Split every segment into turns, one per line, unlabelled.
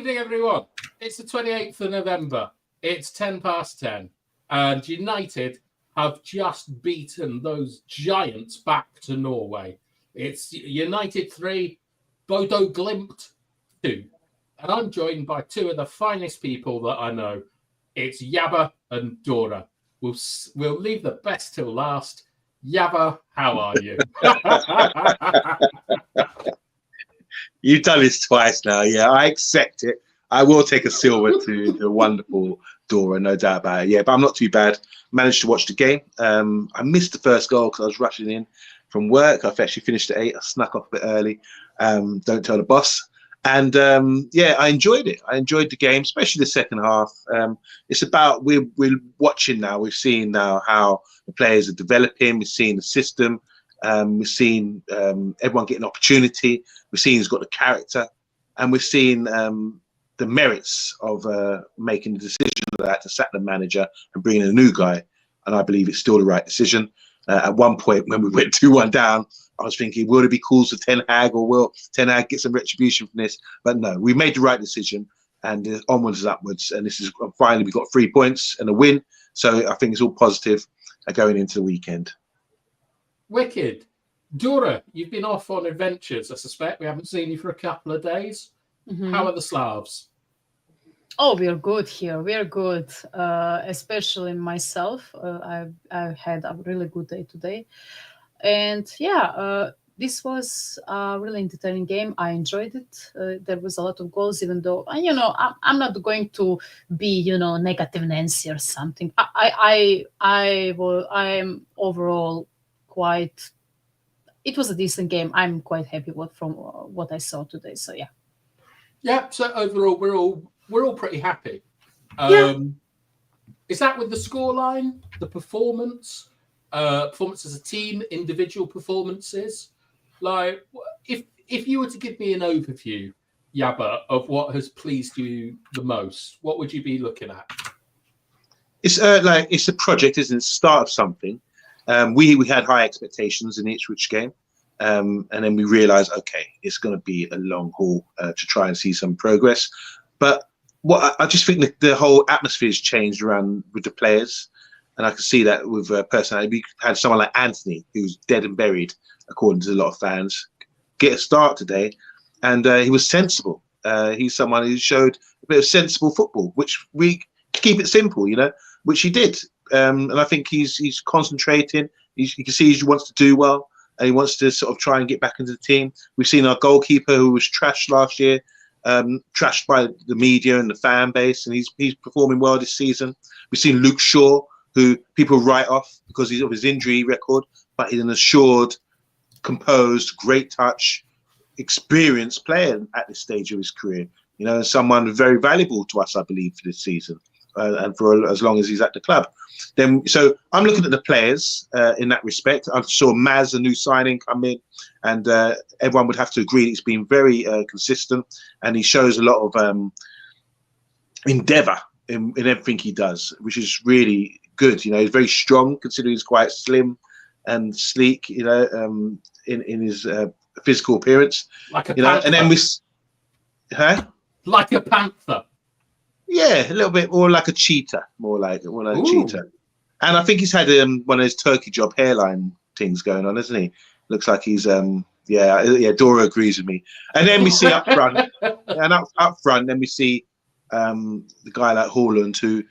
evening, everyone. It's the 28th of November. It's 10 past 10. And United have just beaten those giants back to Norway. It's United 3, Bodo Glimt 2. And I'm joined by two of the finest people that I know. It's Yabba and Dora. We'll leave the best till last. Yabba, how are you?
You've done this twice now. Yeah, I accept it. I will take a silver to the wonderful Dora, no doubt about it. Yeah, but I'm not too bad. Managed to watch the game. I missed the first goal because I was rushing in from work. I've actually finished at 8. I snuck off a bit early. Don't tell the boss. And yeah, I enjoyed it. I enjoyed the game, especially the second half. It's about we're watching now. We've seen now how the players are developing. We've seen the system. We've seen everyone get an opportunity. We've seen who's got the character, and we've seen the merits of making the decision of that to sack the manager and bring in a new guy. And I believe it's still the right decision. At one point, when we went 2-1 down, I was thinking, will it be calls for Ten Hag, or will Ten Hag get some retribution from this? But no, we made the right decision, and onwards and upwards. And this is finally, we got 3 points and a win. So I think it's all positive going into the weekend.
Wicked. Dora, you've been off on adventures, I suspect. We haven't seen you for a couple of days. Mm-hmm. How are the Slavs?
Oh, we're good here. We're good, especially myself. I had a really good day today. And yeah, this was a really entertaining game. I enjoyed it. There was a lot of goals, even though, I'm not going to be, negative Nancy or something. I am overall quite, it was a decent game. I'm quite happy from what I saw today. So yeah.
Yeah. So overall, we're all pretty happy. Is that with the scoreline, the performance as a team, individual performances? Like, if you were to give me an overview, Yabba, of what has pleased you the most, what would you be looking at?
It's it's a project, isn't it? Start of something. We had high expectations in each game, and then we realised, okay, it's going to be a long haul to try and see some progress. But what I just think the whole atmosphere has changed around with the players, and I can see that with personality. We had someone like Anthony, who's dead and buried, according to a lot of fans, get a start today, and he was sensible. He's someone who showed a bit of sensible football, which we keep it simple, which he did. And I think he's concentrating. You can see he wants to do well, and he wants to sort of try and get back into the team. We've seen our goalkeeper, who was trashed last year, trashed by the media and the fan base, and he's performing well this season. We've seen Luke Shaw, who people write off because of his injury record, but he's an assured, composed, great touch, experienced player at this stage of his career. Someone very valuable to us, I believe, for this season, and for as long as he's at the club. So I'm looking at the players in that respect. I saw Maz, a new signing, come in, and everyone would have to agree he's been very consistent, and he shows a lot of endeavour in everything he does, which is really good. He's very strong, considering he's quite slim and sleek, in his physical appearance.
Like a panther.
And then
like a panther.
Yeah, a little bit more like a cheetah, more like a cheetah. And I think he's had one of those turkey job hairline things going on, isn't he? Looks like he's yeah. Dora agrees with me. And then we see up front, then we see the guy like Haaland, who,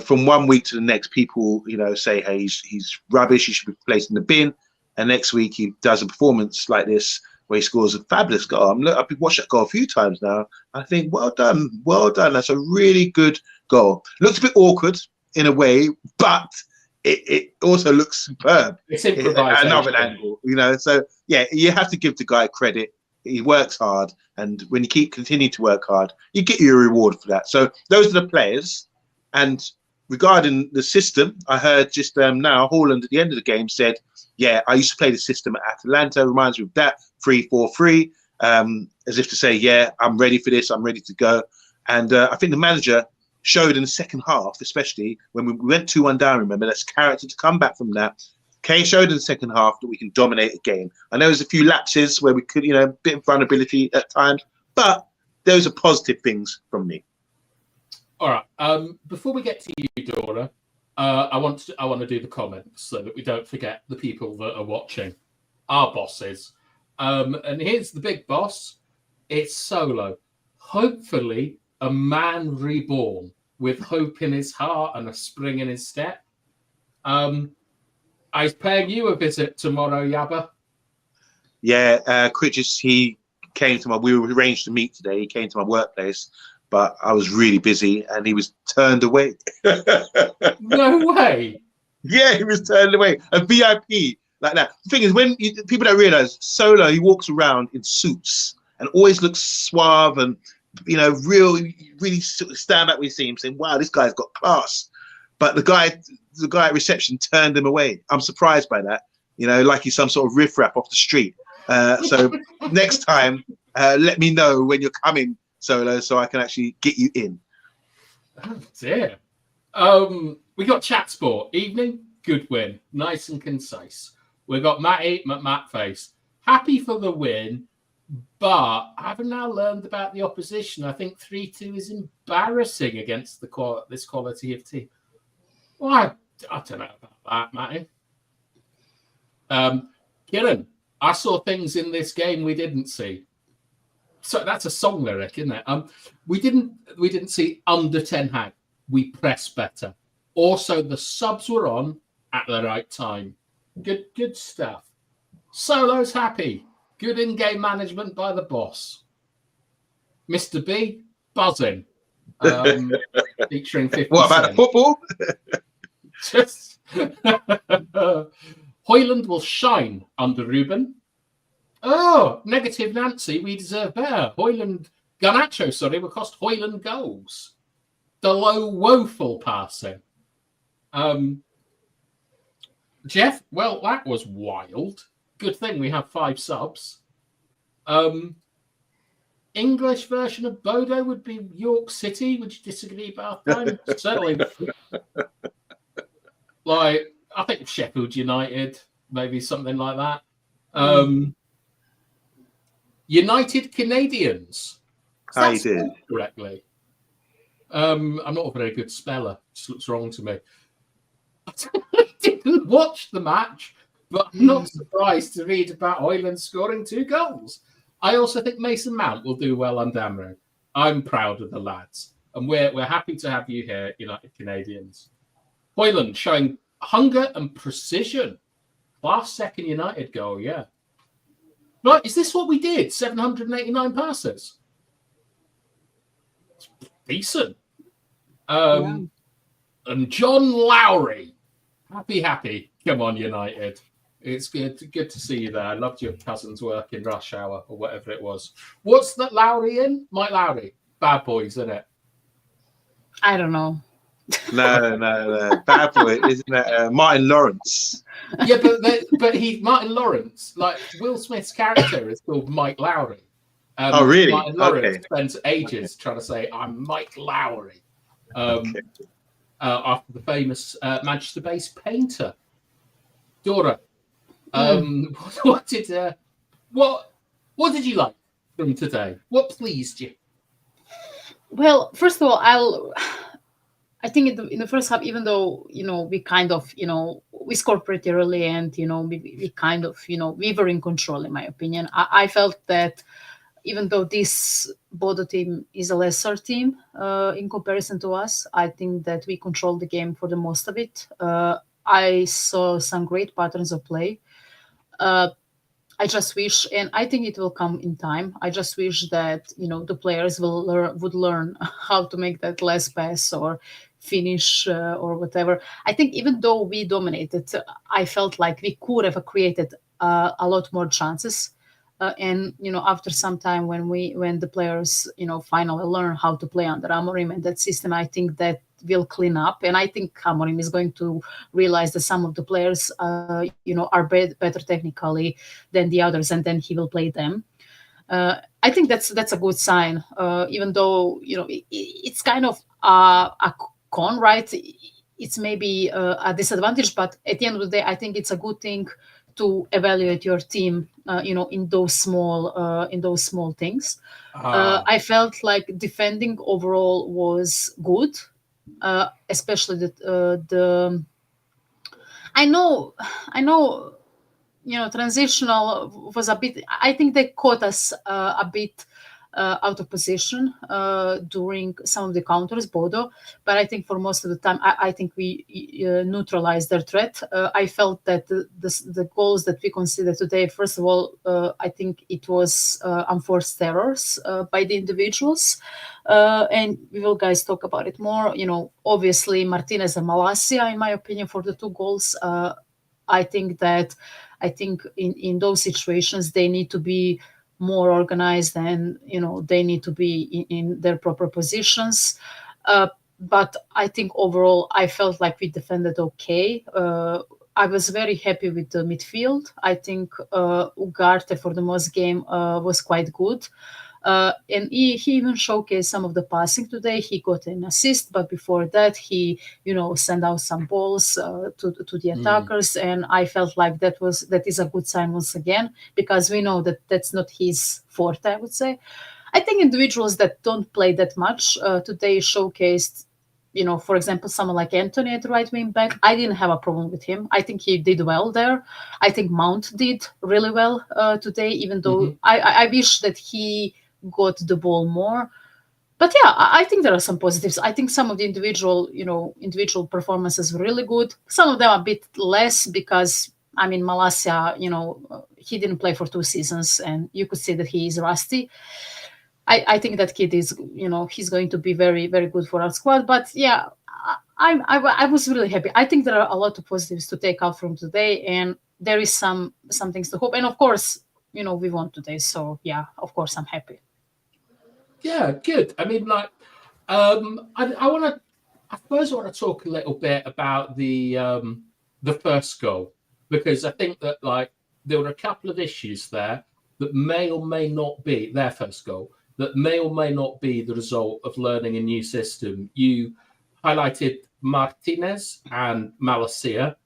from one week to the next, people, say, hey, he's rubbish, he should be placed in the bin. And next week he does a performance like this where he scores a fabulous goal. I've watched that goal a few times now. I think, well done. That's a really good goal. Looks a bit awkward in a way, but it also looks superb.
It's improvised.
Another angle, So yeah, you have to give the guy credit. He works hard, and when you continue to work hard, you get your reward for that. So those are the players. And regarding the system, I heard just now Haaland at the end of the game said, yeah, I used to play the system at Atalanta. Reminds me of that 3-4-3, as if to say, yeah, I'm ready for this. I'm ready to go. And I think the manager showed in the second half, especially when we went 2-1 down, remember, that's character to come back from that. Kay showed in the second half that we can dominate a game. I know there's a few lapses where we could, a bit of vulnerability at times, but those are positive things from me.
All right. Before we get to you, Dora, I want to do the comments so that we don't forget the people that are watching, our bosses. And here's the big boss. It's Solo. Hopefully, a man reborn with hope in his heart and a spring in his step. I was paying you a visit tomorrow, Yabba.
Yeah, Critches, he came to we were arranged to meet today. He came to my workplace, but I was really busy and he was turned away.
No way.
Yeah, he was turned away. A VIP like that. The thing is, people don't realize, Solo, he walks around in suits and always looks suave and, really sort of stand up when you see him saying, wow, this guy's got class. But the guy at reception turned him away. I'm surprised by that. Like he's some sort of riffraff off the street. So next time, let me know when you're coming, Solo, so I can actually get you in.
Oh dear. We got chat sport. Evening, good win. Nice and concise. We got Matty McMatface. Happy for the win, but I've now learned about the opposition. I think 3-2 is embarrassing against this quality of team. Well, I don't know about that, Matty. Kieran, I saw things in this game we didn't see. So that's a song lyric, isn't it? We didn't see under 10 Hag. We press better. Also, the subs were on at the right time. Good stuff. Solo's happy. Good in-game management by the boss. Mr. B, buzzing. Featuring 50
What about the football?
Just Hoyland will shine under Ruben. Oh, negative Nancy, we deserve better. Garnacho will cost Hoyland goals. The low, woeful passing. Jeff, well, that was wild. Good thing we have 5 subs. English version of Bodo would be York City. Would you disagree about that? Certainly. I think Sheffield United, maybe something like that. United Canadians.
I did
correctly. I'm not a very good speller. Just looks wrong to me. I didn't watch the match, but I'm not surprised to read about Hoyland scoring 2 goals. I also think Mason Mount will do well on Damro. I'm proud of the lads, and we're happy to have you here, United Canadians. Hoyland showing hunger and precision. Last second United goal, yeah. Right, is this what we did? 789 passes. It's decent. And John Lowry. Happy. Come on, United. It's good to see you there. I loved your cousin's work in Rush Hour or whatever it was. What's that Lowry in? Mike Lowry. Bad Boys, isn't it?
I don't know.
No. Bad Boy, isn't that Martin Lawrence?
Yeah, but Martin Lawrence, like Will Smith's character is called Mike Lowry.
Oh, really?
Martin Lawrence spends ages trying to say, I'm Mike Lowry. After the famous Manchester-based painter. Dora, what did you like from today? What pleased you?
Well, first of all, I think in the first half, even though we kind of we scored pretty early and we kind of we were in control, in my opinion. I felt that even though this Bodo team is a lesser team in comparison to us, I think that we controlled the game for the most of it. I saw some great patterns of play. I just wish, and I think it will come in time. I just wish that the players would learn how to make that last pass or finish or whatever. I think even though we dominated, I felt like we could have created a lot more chances. And after some time, when the players finally learn how to play under Amorim and that system, I think that will clean up. And I think Amorim is going to realize that some of the players are better technically than the others, and then he will play them. I think that's a good sign, even though it's kind of a con, right? It's maybe a disadvantage, but at the end of the day, I think it's a good thing to evaluate your team, in those small things. I felt like defending overall was good, especially the. I know, I know. Transitional was a bit. I think they caught us a bit out of position during some of the counters, Bodo. But I think for most of the time, I think we neutralized their threat. I felt that the goals that we considered today, first of all, I think it was unforced errors by the individuals. And we will, guys, talk about it more. Obviously, Martinez and Malasia, in my opinion, for the two goals. I think in those situations they need to be more organized, and they need to be in their proper positions. But I think overall I felt like we defended okay. I was very happy with the midfield. I think Ugarte for the most game was quite good. And he even showcased some of the passing today. He got an assist, but before that, he sent out some balls to the attackers, and I felt like that is a good sign once again, because we know that that's not his forte, I would say. I think individuals that don't play that much today showcased. For example, someone like Anthony at right wing back, I didn't have a problem with him. I think he did well there. I think Mount did really well today, even though I wish that he got the ball more. But yeah, I think there are some positives. I think some of the individual performances were really good. Some of them a bit less because, Malasia, he didn't play for 2 seasons, and you could see that he is rusty. I think that kid is, he's going to be very, very good for our squad. But yeah, I was really happy. I think there are a lot of positives to take out from today, and there is some things to hope. And of course, we won today, so yeah, of course, I'm happy.
Yeah, good. I suppose I want to talk a little bit about the first goal, because I think that there were a couple of issues there that may or may not be their first goal, that may or may not be the result of learning a new system. You highlighted Martinez and Malasia.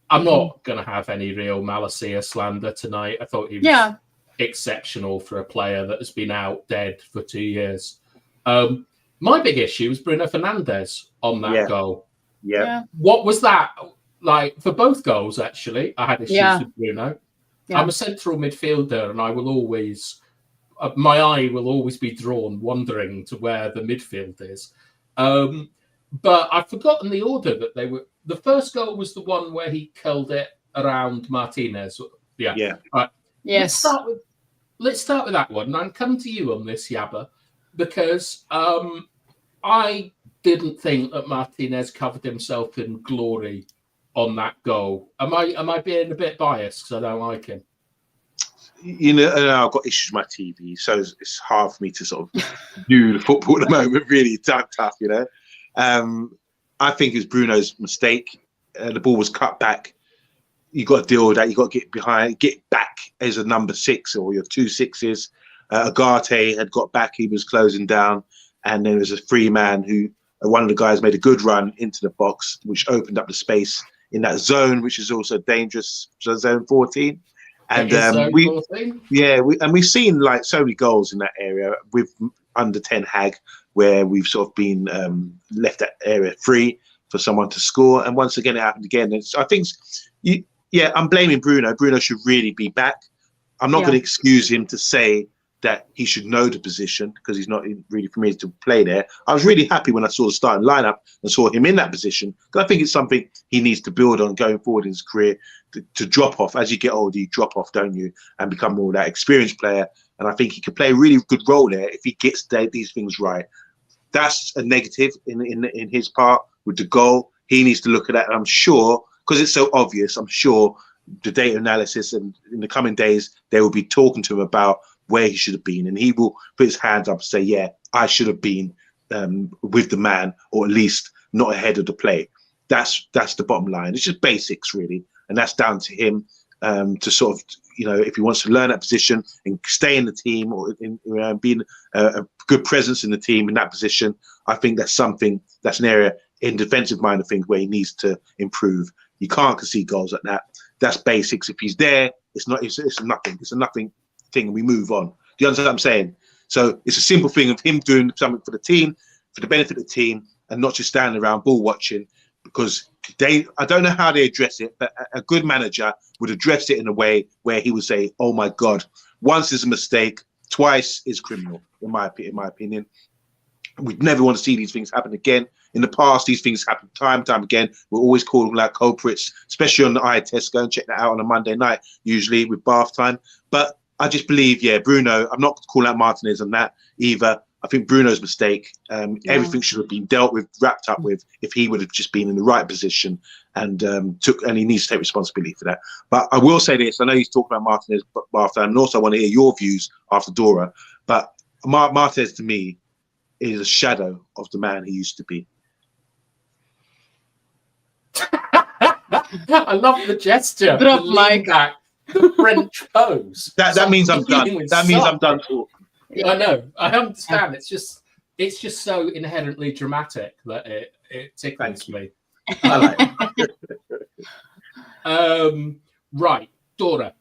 I'm not going to have any real Malasia slander tonight. I thought he was exceptional for a player that has been out dead for 2 years. My big issue was Bruno Fernandes on that goal.
Yeah.
What was that like for both goals? Actually, I had issues with Bruno. Yeah. I'm a central midfielder, and I will always, my eye will always be drawn, wandering to where the midfield is. But I've forgotten the order that they were. The first goal was the one where he curled it around Martinez. Yeah. Right.
Yes.
Let's start with that one, and I'll come to you on this, Yabba, because I didn't think that Martinez covered himself in glory on that goal. Am I being a bit biased because I don't like him?
I've got issues with my TV, so it's hard for me to sort of do the football at the moment. Really tough. I think it's Bruno's mistake. The ball was cut back. You got to deal with that. You got to get behind, get back as a number 6 or your 2 6s. Ugarte had got back. He was closing down, and then there was a free man who one of the guys made a good run into the box, which opened up the space in that zone, which is also dangerous, zone 14. And we've seen like so many goals in that area with under 10 Hag, where we've sort of been left that area free for someone to score. And once again, it happened again. And I think, I'm blaming Bruno. Bruno should really be back. I'm not going to excuse him to say that he should know the position because he's not really familiar to play there. I was really happy when I saw the starting lineup and saw him in that position, because I think it's something he needs to build on going forward in his career, to drop off. As you get older, you drop off, don't you, and become more of that experienced player. And I think he could play a really good role there if he gets these things right. That's a negative in his part with the goal. He needs to look at that. And I'm sure, because it's so obvious, I'm sure the data analysis and in the coming days, they will be talking to him about where he should have been. And he will put his hands up and say, yeah, I should have been with the man, or at least not ahead of the play. That's the bottom line. It's just basics, really. And that's down to him to sort of, if he wants to learn that position and stay in the team, or being a good presence in the team in that position. I think that's an area in defensive mind, I think, where he needs to improve. You can't concede goals like that. That's basics. If he's there, it's nothing. It's a nothing thing. We move on. Do you understand what I'm saying? So it's a simple thing of him doing something for the team, for the benefit of the team, and not just standing around ball watching. Because I don't know how they address it, but a good manager would address it in a way where he would say, "Oh my God, once is a mistake, twice is criminal." In my opinion, we'd never want to see these things happen again. In the past, these things happen time and time again. We're always calling like culprits, especially on the eye test. Go and check that out on a Monday night, usually with bath time. But I just believe, Bruno. I'm not calling out Martinez on that either. I think Bruno's mistake, everything should have been dealt with, wrapped up with, if he would have just been in the right position and he needs to take responsibility for that. But I will say this: I know he's talking about Martinez after, and also I want to hear your views after Dora. But Martinez to me is a shadow of the man he used to be.
I love the gesture.
Drop
the lean
mic.
back, the French pose.
That means I'm done. That means I'm done talking.
I know. I understand. It's just so inherently dramatic that it tickles me.
I like it.
Right, Dora.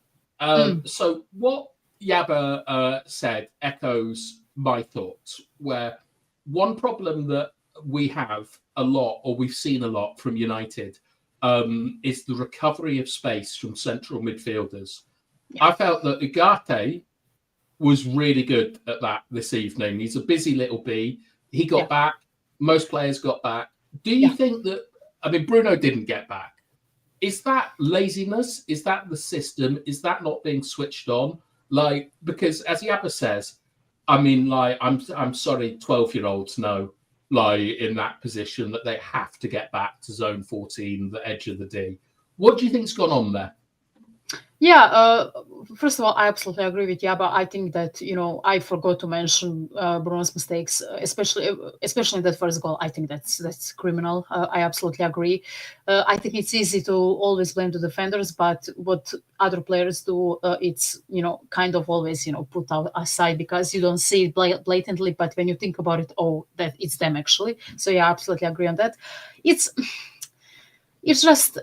So what Yaba said echoes my thoughts, where one problem that we have a lot, or we've seen a lot from United, is the recovery of space from central midfielders. Yeah. I felt that Ugarte was really good at that this evening. He's a busy little bee. He got back. Most players got back. Do you think that, Bruno didn't get back. Is that laziness? Is that the system? Is that not being switched on? Because as Yaba says, I'm sorry, 12-year-olds know, in that position that they have to get back to zone 14, the edge of the D. What do you think's gone on there?
Yeah, first of all, I absolutely agree with Yaba. I think that, I forgot to mention Bruno's mistakes, especially in that first goal. I think that's criminal. I absolutely agree. I think it's easy to always blame the defenders, but what other players do, it's, kind of always, put out aside because you don't see it blatantly, but when you think about it, that it's them actually. So yeah, I absolutely agree on that. It's just,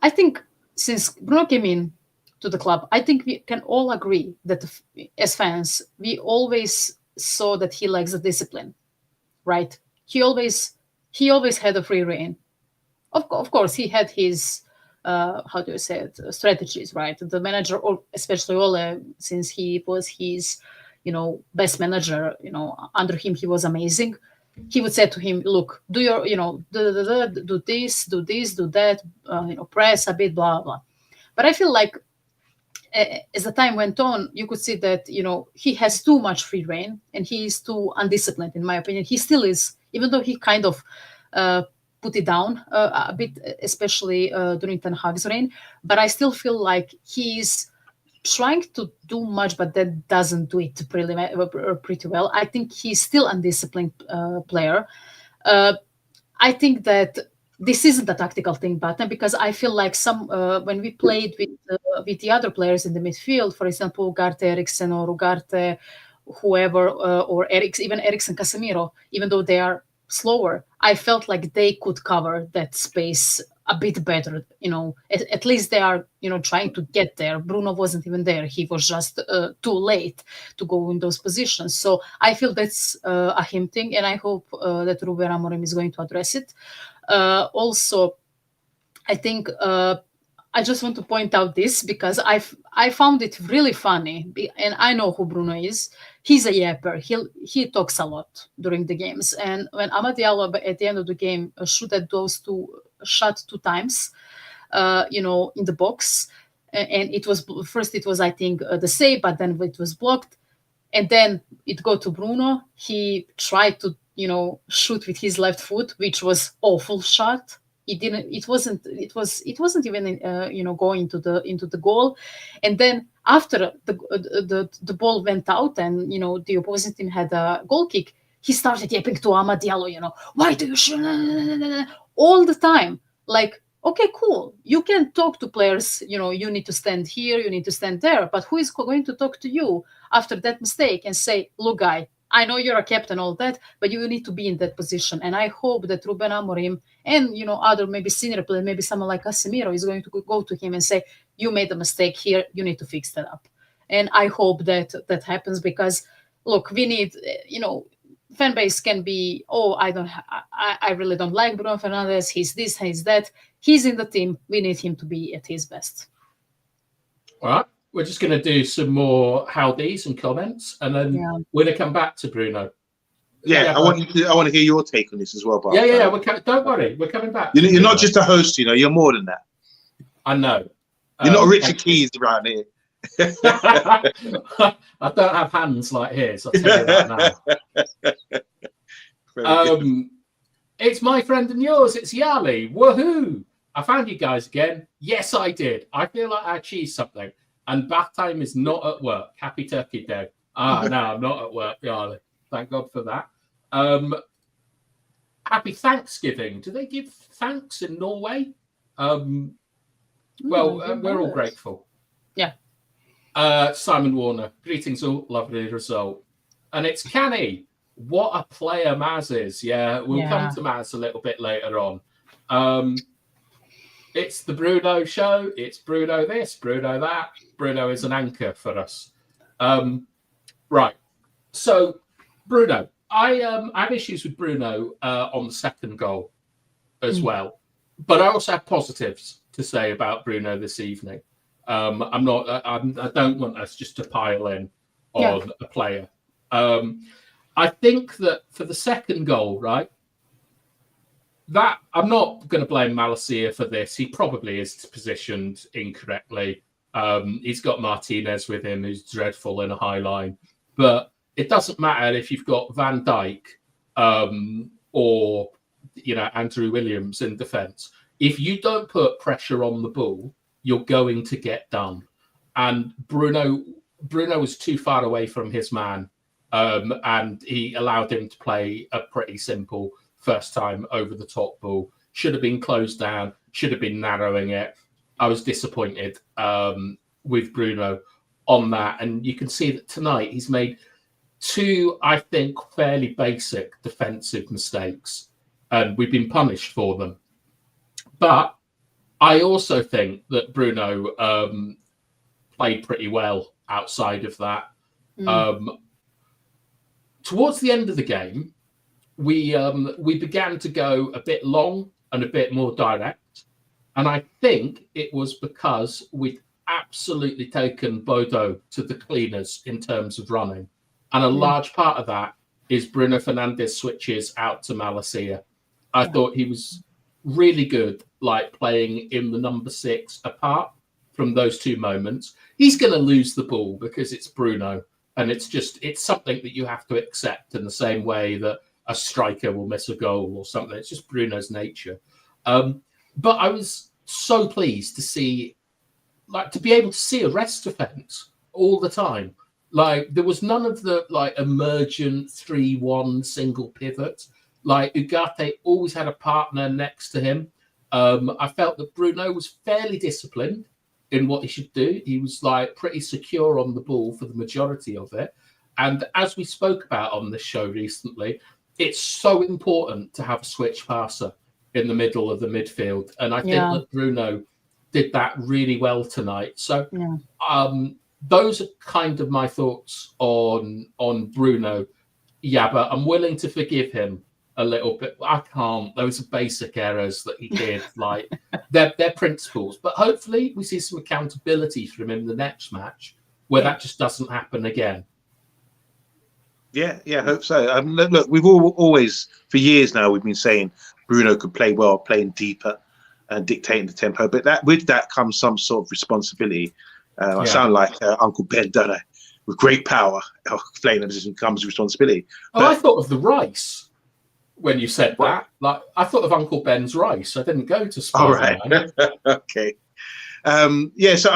I think, since Bruno came in to the club, I think we can all agree that as fans, we always saw that he lacks the discipline, right? He always had a free reign. Of course, he had his, strategies, right? The manager, or especially Ole, since he was his, best manager, under him, he was amazing. He would say to him, look, do your, do this, do that, press a bit, blah, blah. But I feel like as the time went on, you could see that, he has too much free reign and he is too undisciplined, in my opinion. He still is, even though he kind of put it down a bit, especially during Ten Hag's reign. But I still feel like he's trying to do much, but that doesn't do it pretty well. I think he's still undisciplined player. I think that this isn't a tactical thing, but because I feel like when we played with the other players in the midfield, for example, Ugarte Eriksen or Ugarte, whoever, or even Eriksen Casemiro, even though they are slower, I felt like they could cover that space a bit better. At least they are, trying to get there. Bruno wasn't even there. He was just too late to go in those positions. So I feel that's a him thing, and I hope that Ruben Amorim is going to address it. Also, I think I just want to point out this because I found it really funny, and I know who Bruno is. He's a yapper. He talks a lot during the games, and when Amad Diallo at the end of the game shot two times, in the box, and it was I think the save, but then it was blocked, and then it got to Bruno. He tried to shoot with his left foot, which was awful shot. It wasn't even going into the goal. And then after the ball went out and the opposing team had a goal kick, he started yapping to Amad Diallo, why do you shoot all the time? Like, okay, cool. You can talk to players, you need to stand here, you need to stand there, but who is going to talk to you after that mistake and say, look, guy, I know you're a captain, all that, but you need to be in that position. And I hope that Ruben Amorim and, other maybe senior player, maybe someone like Casemiro is going to go to him and say, you made a mistake here, you need to fix that up. And I hope that happens, because, look, we need, fan base can be, I really don't like Bruno Fernandes, he's this, he's that. He's in the team. We need him to be at his best.
All right. We're just going to do some more howdies and comments, and then we're going to come back to Bruno.
Yeah, I want to hear your take on this as well, Bart.
Yeah. Don't worry, we're coming back.
You're not just a host, you're more than that.
I know.
You're not Richard Keys around here.
I don't have hands like his, I'll tell you that now. It's my friend and yours, it's Yali. Woohoo! I found you guys again. Yes, I did. I feel like I achieved something. And bath time is not at work. Happy Turkey Day. No, I'm not at work, Yali. Thank God for that. Happy Thanksgiving. Do they give thanks in Norway? We're all grateful.
Yeah.
Simon Warner, greetings all, lovely result. And it's Canny. What a player Maz is. Yeah, we'll come to Maz a little bit later on. It's the Bruno show. It's Bruno this, Bruno that. Bruno is an anchor for us. Right. So, Bruno, I have issues with Bruno on the second goal as well. But I also have positives to say about Bruno this evening. I don't want us just to pile in on a player. I think that for the second goal, right, that I'm not going to blame Malacia for this. He probably is positioned incorrectly. He's got Martinez with him, who's dreadful in a high line. But it doesn't matter if you've got Van Dijk or Andrew Williams in defence. If you don't put pressure on the ball, you're going to get done. And Bruno was too far away from his man, and he allowed him to play a pretty simple first time over the top ball. Should have been closed down, should have been narrowing it. I was disappointed with Bruno on that. And you can see that tonight he's made two, I think, fairly basic defensive mistakes, and we've been punished for them. But I also think that Bruno played pretty well outside of that. Towards the end of the game, we began to go a bit long and a bit more direct. And I think it was because we'd absolutely taken Bodo to the cleaners in terms of running. And a large part of that is Bruno Fernandes switches out to Malacia. I thought he was really good, like playing in the number 6 apart from those two moments. He's going to lose the ball because it's Bruno. And it's something that you have to accept in the same way that a striker will miss a goal or something. It's just Bruno's nature. But I was so pleased to see, to be able to see a rest defence all the time. There was none of the emergent 3-1 single pivot. Ugarte always had a partner next to him. I felt that Bruno was fairly disciplined in what he should do. He was pretty secure on the ball for the majority of it. And as we spoke about on this show recently, it's so important to have a switch passer in the middle of the midfield. And I think that Bruno did that really well tonight. So those are kind of my thoughts on Bruno. Yeah, but I'm willing to forgive him a little bit. I can't. Those are basic errors that he did. They're principles. But hopefully we see some accountability from him in the next match where that just doesn't happen again.
Yeah, I hope so. Look, we've always, for years now, we've been saying Bruno could play well, playing deeper and dictating the tempo. But with that comes some sort of responsibility. I sound like Uncle Ben, don't I? With great power, playing a position comes responsibility.
I thought of the rice when you said that. I thought of Uncle Ben's rice. I didn't go to Spider.
All right. Okay. So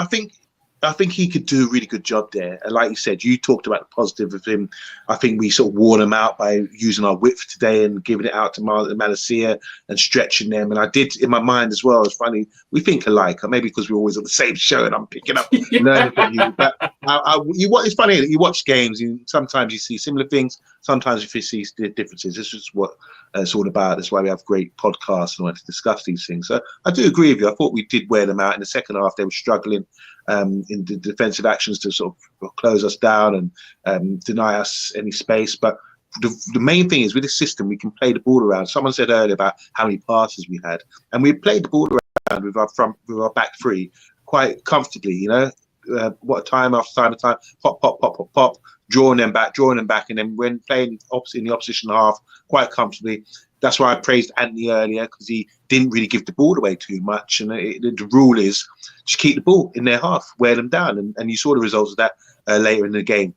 I think he could do a really good job there. And like you said, you talked about the positive of him. I think we sort of worn him out by using our width today and giving it out to Malacia and stretching them. And I did in my mind as well. It's funny, we think alike, maybe because we're always on the same show and I'm picking up learning from you. But it's funny that you watch games and sometimes you see similar things, sometimes if you see differences, this is what it's all about. That's why we have great podcasts and want to discuss these things. So I do agree with you. I thought we did wear them out in the second half. They were struggling in the defensive actions to sort of close us down and deny us any space. But the main thing is with this system, we can play the ball around. Someone said earlier about how many passes we had, and we played the ball around with our back three quite comfortably. You know, what time after time, pop, pop, pop, pop, pop, drawing them back, and then when playing in the opposition half quite comfortably. That's why I praised Anthony earlier, because he didn't really give the ball away too much. And the rule is just keep the ball in their half, wear them down, and you saw the results of that later in the game.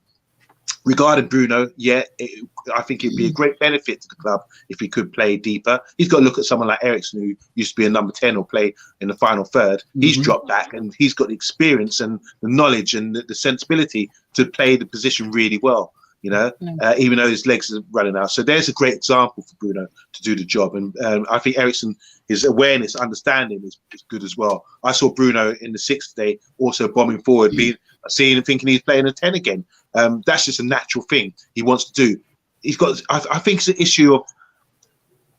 Regarding Bruno, I think it'd be a great benefit to the club if he could play deeper. He's got to look at someone like Eriksen, who used to be a number 10 or play in the final third. He's dropped back, and he's got the experience and the knowledge and the sensibility to play the position really well, you know, even though his legs are running out. So there's a great example for Bruno to do the job. And I think Eriksen, his awareness, understanding is good as well. I saw Bruno in the sixth day also bombing forward, seeing and thinking he's playing a 10 again. That's just a natural thing he wants to do. He's got. I think it's an issue of.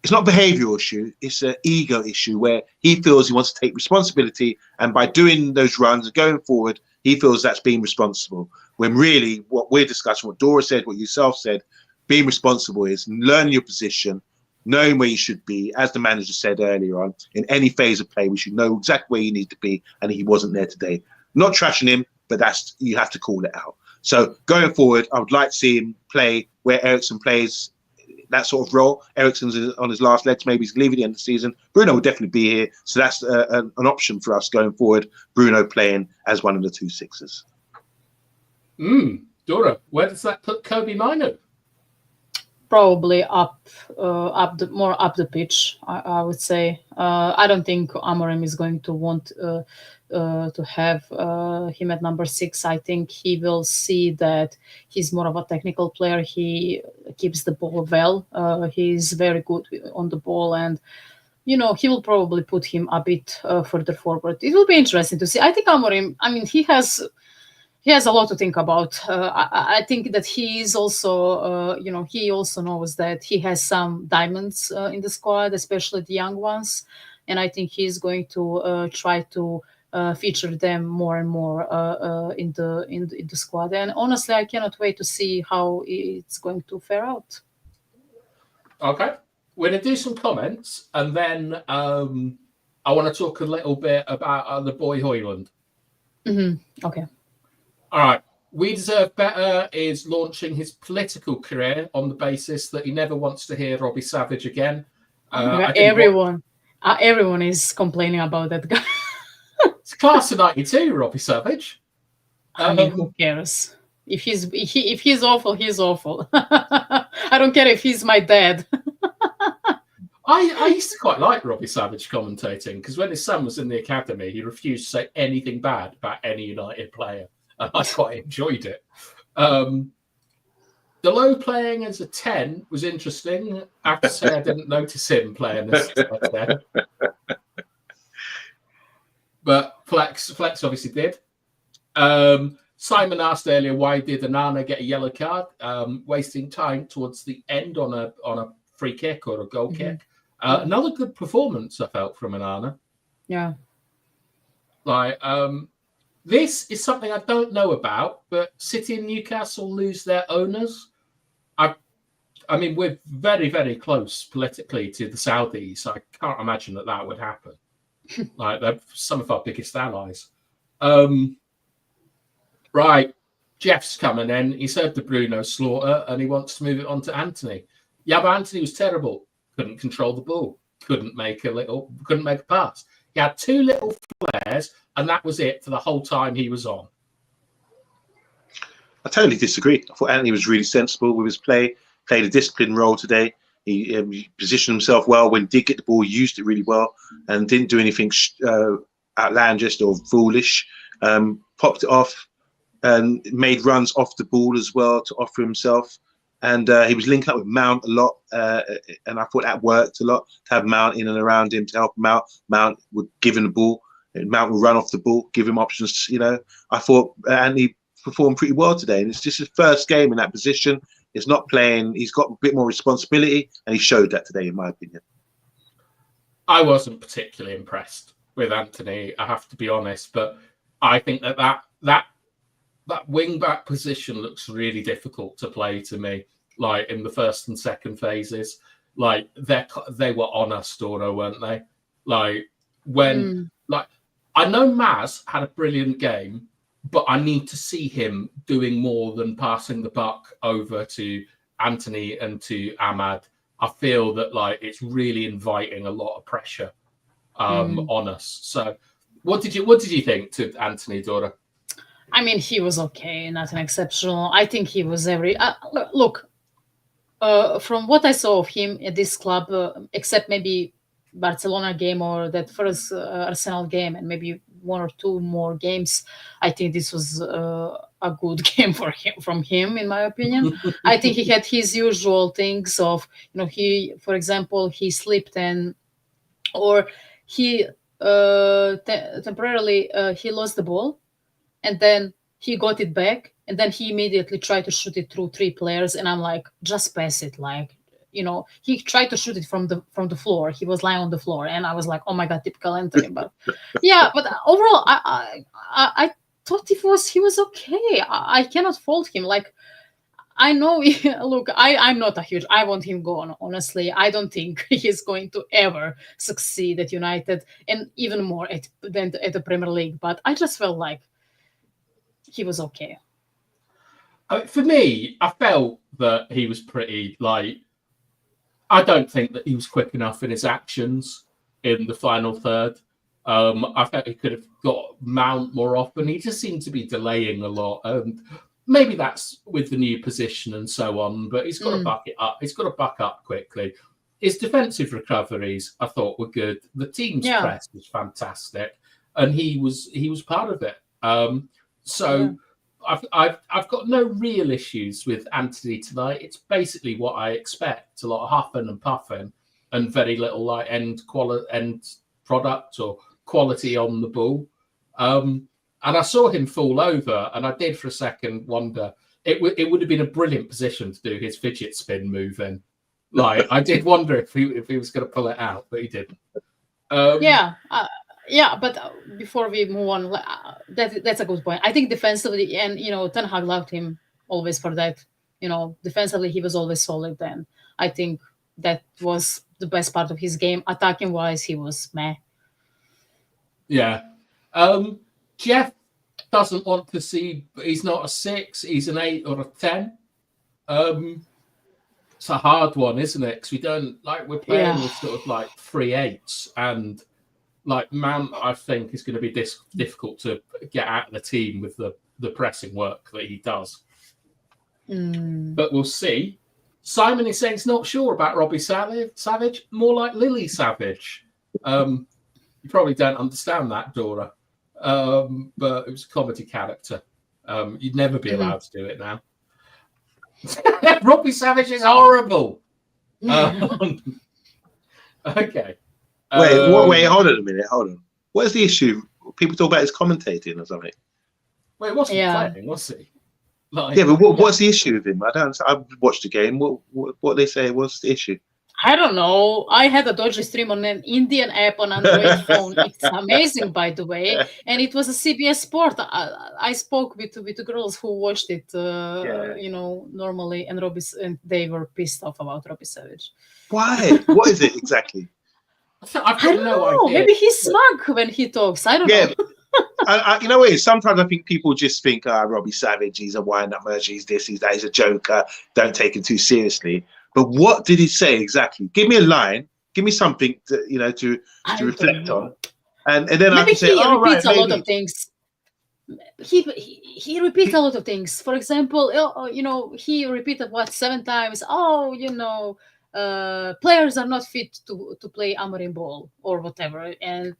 It's not a behavioural issue. It's an ego issue where he feels he wants to take responsibility, and by doing those runs and going forward, he feels that's being responsible. When really, what we're discussing, what Dora said, what yourself said, being responsible is learning your position, knowing where you should be. As the manager said earlier on, in any phase of play, we should know exactly where you need to be, and he wasn't there today. Not trashing him, but you have to call it out. So going forward, I would like to see him play where Eriksen plays that sort of role. Eriksen's on his last legs, maybe he's leaving the end of the season. Bruno will definitely be here. So that's an option for us going forward. Bruno playing as one of the two sixers.
Dora, where does that put Kobe Mino?
Probably more up the pitch, I would say. I don't think Amorim is going to want to have him at number 6. I think he will see that he's more of a technical player. He keeps the ball well. He's very good on the ball, and he will probably put him a bit further forward. It will be interesting to see. I think Amorim, he has a lot to think about. I think that he is also, he also knows that he has some diamonds in the squad, especially the young ones, and I think he's going to try to feature them more and more in the squad. And honestly, I cannot wait to see how it's going to fare out.
Okay, we're going to do some comments, and then I want to talk a little bit about the boy Højlund.
Okay.
All right. We Deserve Better is launching his political career on the basis that he never wants to hear Robbie Savage again.
Everyone is complaining about that guy.
It's class of 92, Robbie Savage.
Who cares? If he's awful, he's awful. I don't care if he's my dad.
I used to quite like Robbie Savage commentating, because when his son was in the academy, he refused to say anything bad about any United player. I quite enjoyed it. Delow playing as a 10 was interesting. I have to say I didn't notice him playing as a 10. But Flex obviously did. Simon asked earlier, why did Onana get a yellow card? Wasting time towards the end on a free kick or a goal kick. Another good performance I felt from Onana.
Yeah.
This is something I don't know about, but City and Newcastle lose their owners. I mean, we're very, very close politically to the Saudis. So I can't imagine that would happen. They're some of our biggest allies. Right. Jeff's coming in. He's heard the Bruno slaughter and he wants to move it on to Anthony. Yeah, but Anthony was terrible. Couldn't control the ball. Couldn't make a pass. He had 2 little flares, and that was it for the whole time he was on.
I totally disagree. I thought Anthony was really sensible with his play, played a disciplined role today. He positioned himself well. When he did get the ball, he used it really well and didn't do anything outlandish or foolish. Popped it off and made runs off the ball as well to offer himself. And he was linking up with Mount a lot, and I thought that worked a lot, to have Mount in and around him to help him out. Mount would give him the ball, and Mount would run off the ball, give him options. I thought Anthony performed pretty well today, and it's just his first game in that position. He's not playing. He's got a bit more responsibility, and he showed that today, in my opinion.
I wasn't particularly impressed with Anthony, I have to be honest, but I think that wing back position looks really difficult to play to me. Like in the first and second phases, like they were on us, Bodo, weren't they? Like when like I know Maz had a brilliant game, but I need to see him doing more than passing the buck over to Anthony and to Ahmad. I feel that like it's really inviting a lot of pressure on us. So what did you think to Anthony, Bodo?
I mean, he was okay, nothing exceptional. I think he was look. From what I saw of him at this club, except maybe Barcelona game or that first Arsenal game, and maybe one or two more games, I think this was a good game from him, in my opinion. I think he had his usual things of, for example, he slipped or he temporarily he lost the ball, and then he got it back, and then he immediately tried to shoot it through three players, and I'm like, just pass it. Like, he tried to shoot it from the floor. He was lying on the floor, and I was like, oh my god, typical Anthony. But yeah, but overall, I thought he was okay. I cannot fault him. Like, I know. Look, I'm not a huge. I want him gone. Honestly, I don't think he's going to ever succeed at United, and even more than at the Premier League. But I just felt like he was okay.
For me, I felt that he was pretty like. I don't think that he was quick enough in his actions in the final third. I felt he could have got Mount more often. He just seemed to be delaying a lot, and maybe that's with the new position and so on. But he's got to buck it up. He's got to buck up quickly. His defensive recoveries, I thought, were good. The team's press was fantastic, and he was part of it. I've got no real issues with Anthony tonight. It's basically what I expect: a lot of huffing and puffing, and very little like end product or quality on the ball. And I saw him fall over, and I did for a second wonder it would have been a brilliant position to do his fidget spin move in. Like I did wonder if he was going to pull it out, but he didn't.
Yeah, but before we move on, that's a good point. I think defensively, and Ten Hag loved him always for that. Defensively he was always solid. And I think that was the best part of his game. Attacking wise, he was meh.
Yeah, Jeff doesn't want to see. He's not a 6. He's an 8 or a 10. It's a hard one, isn't it? Because we don't we're playing with sort of like 3 8s and. Like Mount, I think, is going to be difficult to get out of the team with the pressing work that he does. But we'll see. Simon is saying he's not sure about Robbie Savage, more like Lily Savage. You probably don't understand that, Dora. But it was a comedy character. You'd never be allowed to do it now. Robbie Savage is horrible. Okay.
Wait, hold on a minute. Hold on. What is the issue? People talk about his commentating or something.
Wait, what's he playing? What's he?
But what's the issue with him? I don't. I've watched the game. What they say? What's the issue?
I don't know. I had a dodgy stream on an Indian app on Android phone. It's amazing, by the way. And it was a CBS Sport. I spoke with the girls who watched it, normally, and they were pissed off about Robbie Savage.
Why? What is it exactly?
I don't know.
Maybe he's smug when he talks. I don't know.
You know what it is? Sometimes I think people just think, Robbie Savage, he's a wind-up merger, he's this, he's that, he's a joker. Don't take him too seriously. But what did he say exactly? Give me a line. Give me something to reflect on. And then
maybe
I can say,
he repeats a lot of things. He repeats a lot of things. For example, he repeated 7 times. Players are not fit to play Amorim ball or whatever, and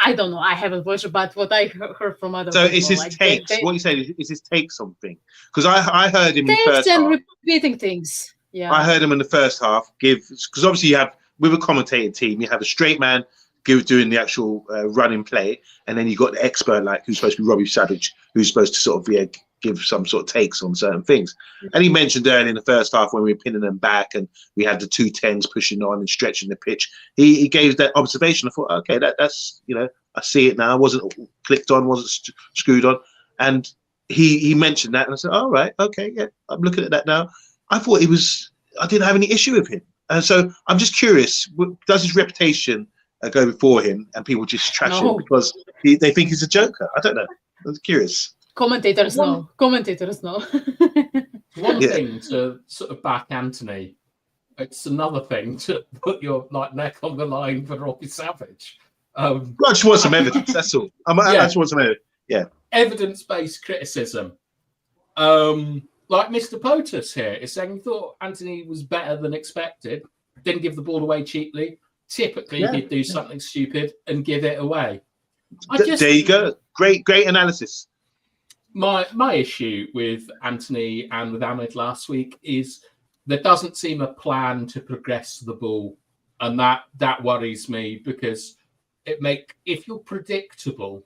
I don't know. I haven't watched it, but what I heard from other
people.
So
it's his takes. What you say is his take something? Because I heard him in the first
and
half.
Repeating things. Yeah,
I heard him in the first half because obviously you have with a commentating team, you have a straight man doing the actual running play, and then you got the expert who's supposed to be Robbie Savage, who's supposed to sort of give some sort of takes on certain things. And he mentioned earlier in the first half when we were pinning them back and we had the 210s pushing on and stretching the pitch. He gave that observation. I thought, okay, that's I see it now. I wasn't clicked on, wasn't screwed on, and he mentioned that, and I said, all right, okay, yeah, I'm looking at that now. I thought I didn't have any issue with him, and so I'm just curious. Does his reputation go before him, and people just trash him because they think he's a joker? I don't know. I'm curious.
Commentators know. Commentators know.
One thing to sort of back Anthony, it's another thing to put your neck on the line for Robbie Savage.
I just want some evidence. That's all. I just want some evidence. Yeah.
Evidence-based criticism. Like Mr. POTUS here is saying he thought Anthony was better than expected. Didn't give the ball away cheaply. Typically, he'd do something stupid and give it away.
There you go. Great analysis.
My issue with Anthony and with Ahmed last week is there doesn't seem a plan to progress the ball, and that worries me because if you're predictable,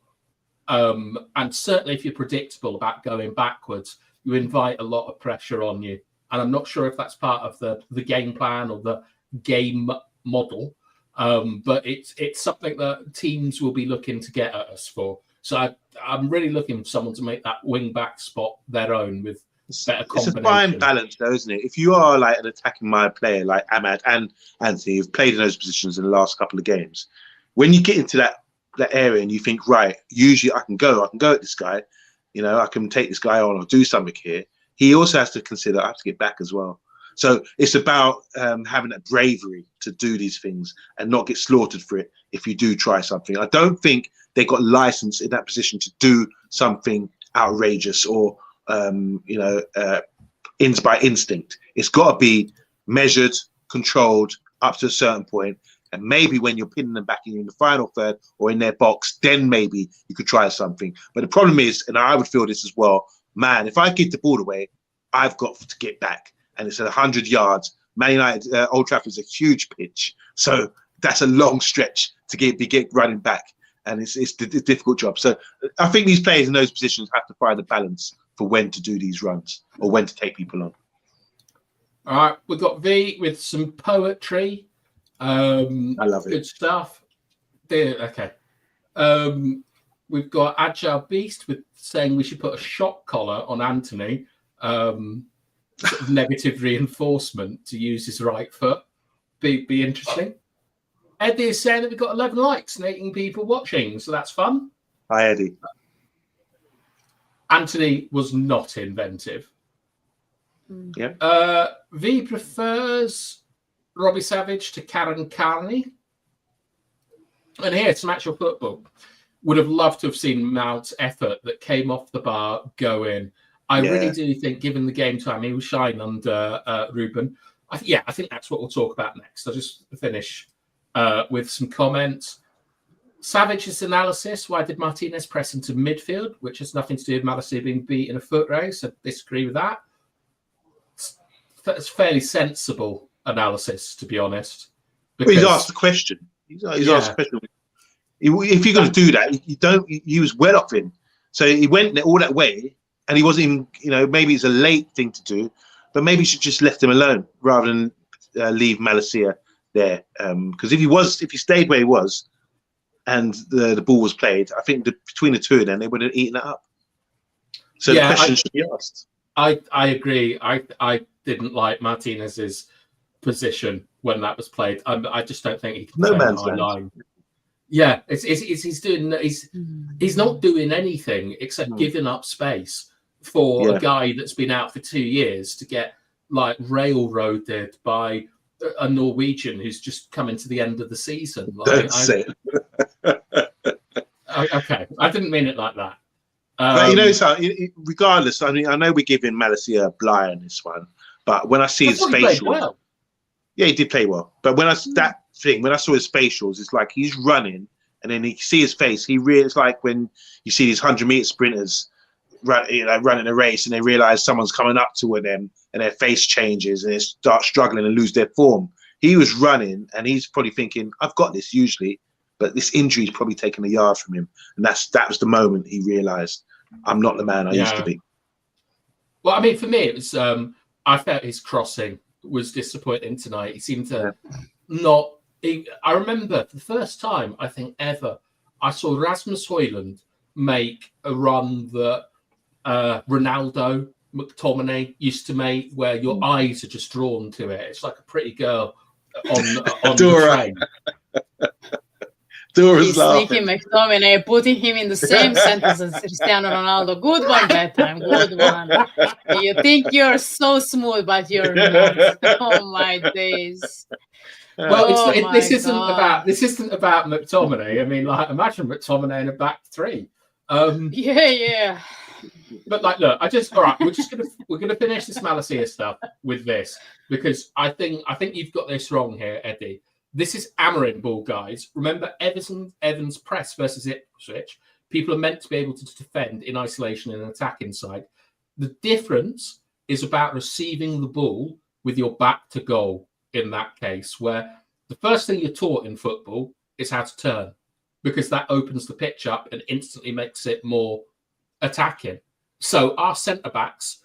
and certainly if you're predictable about going backwards, you invite a lot of pressure on you. And I'm not sure if that's part of the game plan or the game model, but it's something that teams will be looking to get at us for. So I'm really looking for someone to make that wing back spot their own with better combination.
It's a fine balance, though, isn't it? If you are like an attacking minded player like Ahmad and Anthony, who've played in those positions in the last couple of games, when you get into that area and you think, right, usually I can go at this guy, I can take this guy on or do something here. He also has to consider I have to get back as well. So it's about having that bravery to do these things and not get slaughtered for it if you do try something. I don't think they got license in that position to do something outrageous or, by instinct. It's got to be measured, controlled up to a certain point. And maybe when you're pinning them back in the final third or in their box, then maybe you could try something. But the problem is, and I would feel this as well, man, if I give the ball away, I've got to get back. And it's at 100 yards. Man United, Old Trafford is a huge pitch. So that's a long stretch to get running back. And it's a difficult job. So I think these players in those positions have to find a balance for when to do these runs or when to take people on.
All right, we've got V with some poetry.
I love it.
Good stuff. Okay. We've got Agile Beast with saying we should put a shock collar on Anthony. Sort of negative reinforcement to use his right foot. Be interesting. Eddie is saying that we've got 11 likes and 18 people watching, so that's fun.
Hi, Eddie.
Anthony was not inventive.
Yeah.
V prefers Robbie Savage to Karen Carney. And here, some actual football. Would have loved to have seen Mount's effort that came off the bar go in. I really do think, given the game time, he will shine under Ruben. I think that's what we'll talk about next. I'll just finish with some comments. Savage's analysis, why did Martinez press into midfield, which has nothing to do with Malacia being beat in a foot race. I disagree with that. It's fairly sensible analysis, to be honest.
Well, he's asked the question. He's asked the question. If you're going to do that, you was well off him. So he went all that way, and he wasn't even, maybe it's a late thing to do, but maybe you should just left him alone rather than leave Malacia there. Because if he stayed where he was, and the ball was played, I think between the two of them, they would have eaten it up. So the question should be asked. I
agree. I didn't like Martinez's position when that was played. I just don't think he can play on the line. Yeah, he's not doing anything except giving up space for a guy that's been out for 2 years to get railroaded by a Norwegian who's just coming to the end of the season.
Don't say it.
Okay, I didn't mean it like that.
But so regardless, I mean, I know we're giving Malacia a blight on this one, but when I see his facials, he did play well. But when I saw his facials, it's like he's running, and then you see his face. It's like when you see these 100-meter sprinters running a race, and they realize someone's coming up to them, and their face changes, and they start struggling and lose their form. He was running, and he's probably thinking, "I've got this usually." But this injury's probably taken a yard from him. And that was the moment he realised, I'm not the man I used to be.
Well, I mean, for me, it was. I felt his crossing was disappointing tonight. He seemed to not. I remember the first time I think ever I saw Rasmus Højlund make a run that Ronaldo, McTominay used to make, where your eyes are just drawn to it. It's like a pretty girl on the train.
He's sneaking McTominay, putting him in the same sentence as Cristiano Ronaldo. Good one that time. Good one. You think you're so smooth, but you're not. Oh my days.
Well, this isn't about McTominay. I mean, like, imagine McTominay in a back three.
Yeah.
But like, look, all right. We're gonna finish this Malacia stuff with this, because I think you've got this wrong here, Eddie. This is Amarin ball, guys. Remember Evans press versus Ipswich. People are meant to be able to defend in isolation and attack inside. The difference is about receiving the ball with your back to goal in that case, where the first thing you're taught in football is how to turn, because that opens the pitch up and instantly makes it more attacking. So our centre-backs,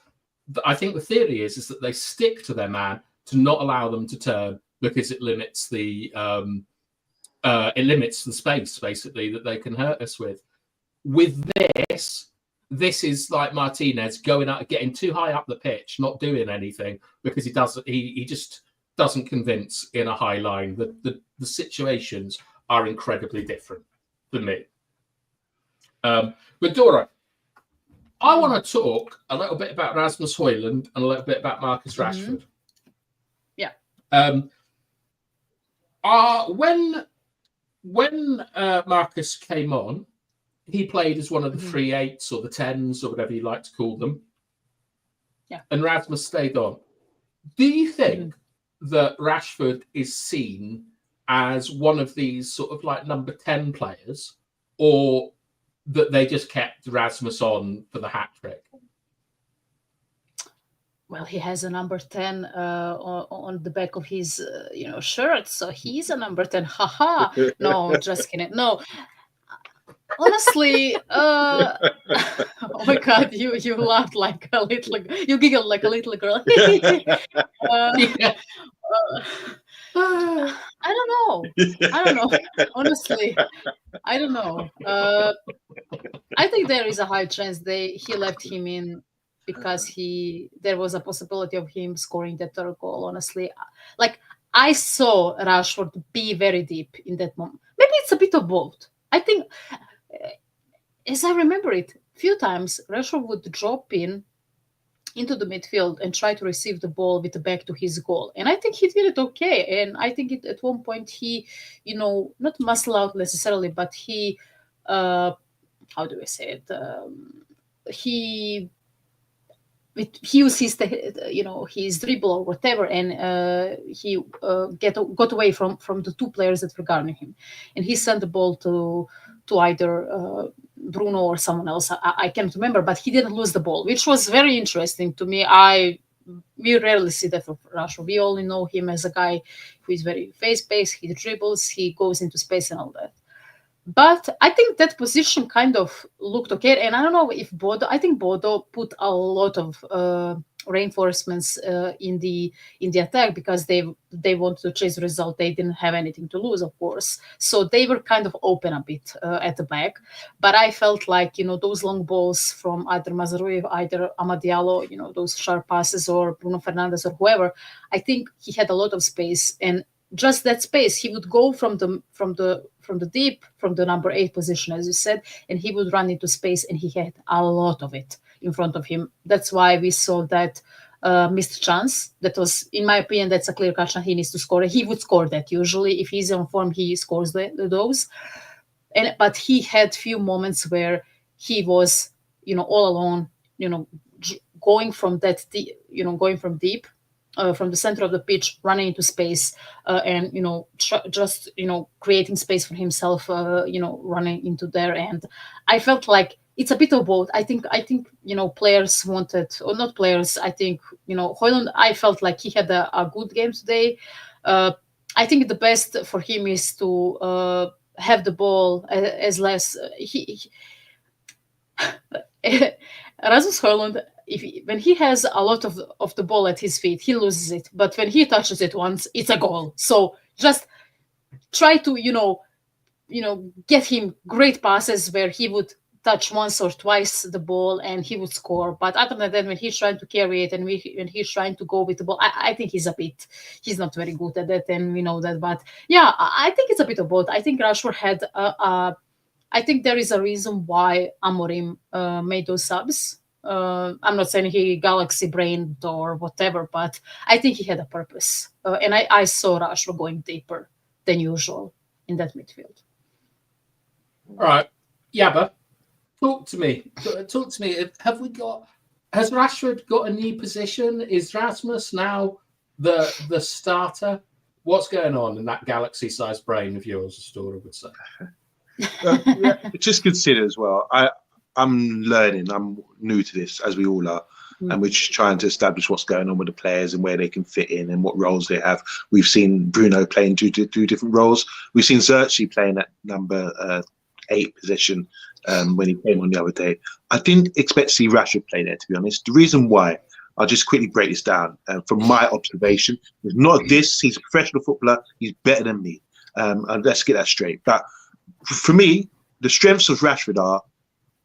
I think the theory is that they stick to their man to not allow them to turn, because it limits the space basically that they can hurt us with. With this is like Martinez going out, getting too high up the pitch, not doing anything, because he just doesn't convince in a high line. The situations are incredibly different for me. But Dora, I want to talk a little bit about Rasmus Højlund and a little bit about Marcus Rashford.
Yeah.
When Marcus came on, he played as one of the 3/8s or the 10s or whatever you like to call them.
Yeah.
And Rasmus stayed on. Do you think that Rashford is seen as one of these sort of like number 10 players, or that they just kept Rasmus on for the hat trick?
Well, he has a number 10 on the back of his, shirt, so he's a number 10. Haha! No, just kidding. No, honestly, oh my God, you laughed like a little, you giggled like a little girl. I don't know. Honestly, I don't know. I think there is a high chance he left him in because there was a possibility of him scoring the third goal. Honestly, like, I saw Rashford be very deep in that moment. Maybe it's a bit of both. I think, as I remember it, a few times Rashford would drop into the midfield and try to receive the ball with the back to his goal. And I think he did it okay. And I think at one point he, not muscle out necessarily, but he, how do I say it? He used his dribble or whatever, and he got away from the two players that were guarding him. And he sent the ball to either Bruno or someone else. I can't remember, but he didn't lose the ball, which was very interesting to me. We rarely see that from Rashford. We only know him as a guy who is very fast-paced. He dribbles, he goes into space and all that. But I think that position kind of looked okay. And I don't know if I think Bodo put a lot of reinforcements in the attack, because they wanted to chase the result. They didn't have anything to lose, of course. So they were kind of open a bit at the back. But I felt like, those long balls from either Mazraoui, either Amad Diallo, those sharp passes, or Bruno Fernandes or whoever, I think he had a lot of space. And just that space, he would go from the deep, from the number 8 position, as you said, and he would run into space, and he had a lot of it in front of him. That's why we saw that missed chance. That was, in my opinion, that's a clear cut chance he needs to score. He would score that usually. If he's on form, he scores those. But he had few moments where he was, all alone, going from deep, from the center of the pitch, running into space, and just creating space for himself, running into there. And I felt like it's a bit of both. I think players wanted, or not players. I think Højlund, I felt like he had a good game today. I think the best for him is to have the ball as less. Rasmus Højlund, when he has a lot of the ball at his feet, he loses it. But when he touches it once, it's a goal. So just try to, get him great passes where he would touch once or twice the ball and he would score. But other than that, when he's trying to carry it and when he's trying to go with the ball, I think he's not very good at that, and we know that. But yeah, I think it's a bit of both. I think Rashford had I think there is a reason why Amorim made those subs. I'm not saying he galaxy brained or whatever, but I think he had a purpose. And I saw Rashford going deeper than usual in that midfield.
All right, Yabba, talk to me. Has Rashford got a new position? Is Rasmus now the starter? What's going on in that galaxy-sized brain of yours, as Dora would say?
Just consider as well. I'm learning. I'm new to this, as we all are, and we're just trying to establish what's going on with the players and where they can fit in and what roles they have. We've seen Bruno playing two different roles. We've seen Xerxes playing at number 8 position when he came on the other day. I didn't expect to see Rashford play there, to be honest. The reason why, I'll just quickly break this down. From my observation, it's not this. He's a professional footballer. He's better than me. And let's get that straight. But for me, the strengths of Rashford are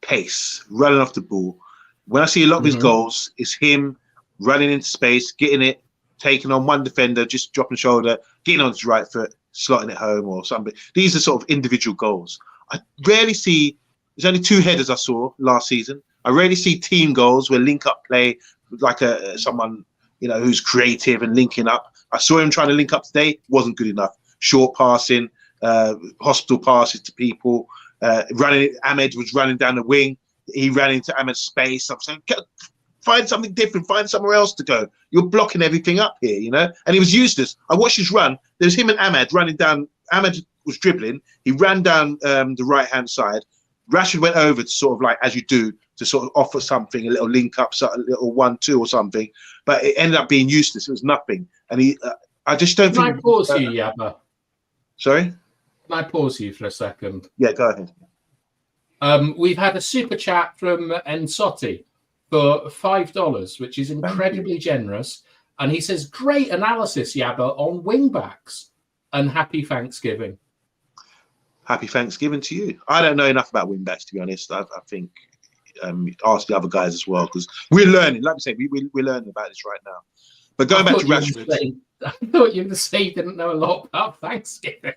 pace, running off the ball. When I see a lot of his goals, it's him running into space, getting it, taking on one defender, just dropping shoulder, getting on his right foot, slotting it home or something. These are sort of individual goals. I rarely see, there's only 2 headers I saw last season. I rarely see team goals where link-up play, like someone who's creative and linking up. I saw him trying to link up today, wasn't good enough. Short passing, hospital passes to people, Ahmed was running down the wing. He ran into Ahmed's space. I'm saying, find something different, find somewhere else to go. You're blocking everything up here, And he was useless. I watched his run. There was him and Ahmed running down. Ahmed was dribbling. He ran down the right-hand side. Rashford went over to sort of like, as you do, to sort of offer something, a little link up, a little 1-2 or something. But it ended up being useless. It was nothing. And I just don't think.
Can I pause you, Yabba?
Sorry?
Can I pause you for a second?
Yeah, go ahead.
We've had a super chat from Ensotti for $5, which is incredibly generous. And he says, great analysis, Yabba, on wing-backs. And happy Thanksgiving.
Happy Thanksgiving to you. I don't know enough about wing-backs, to be honest. I think ask the other guys as well, because we're learning. Like I say, we're learning about this right now. But going back to Rashford.
I thought you were going to say you didn't know a lot about Thanksgiving.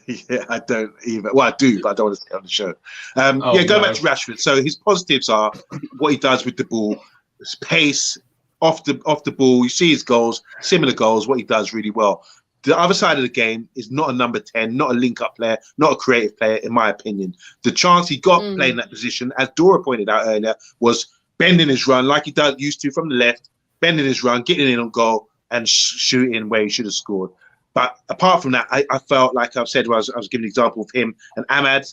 Yeah, I don't either. Well, I do, but I don't want to stay on the show. Going back to Rashford. So his positives are what he does with the ball, his pace, off the ball. You see his goals, similar goals, what he does really well. The other side of the game is not a number 10, not a link-up player, not a creative player, in my opinion. The chance he got playing that position, as Dora pointed out earlier, was bending his run like he used to from the left, bending his run, getting in on goal, and shooting where he should have scored. But apart from that, I felt like I've said, I was giving an example of him and Ahmad.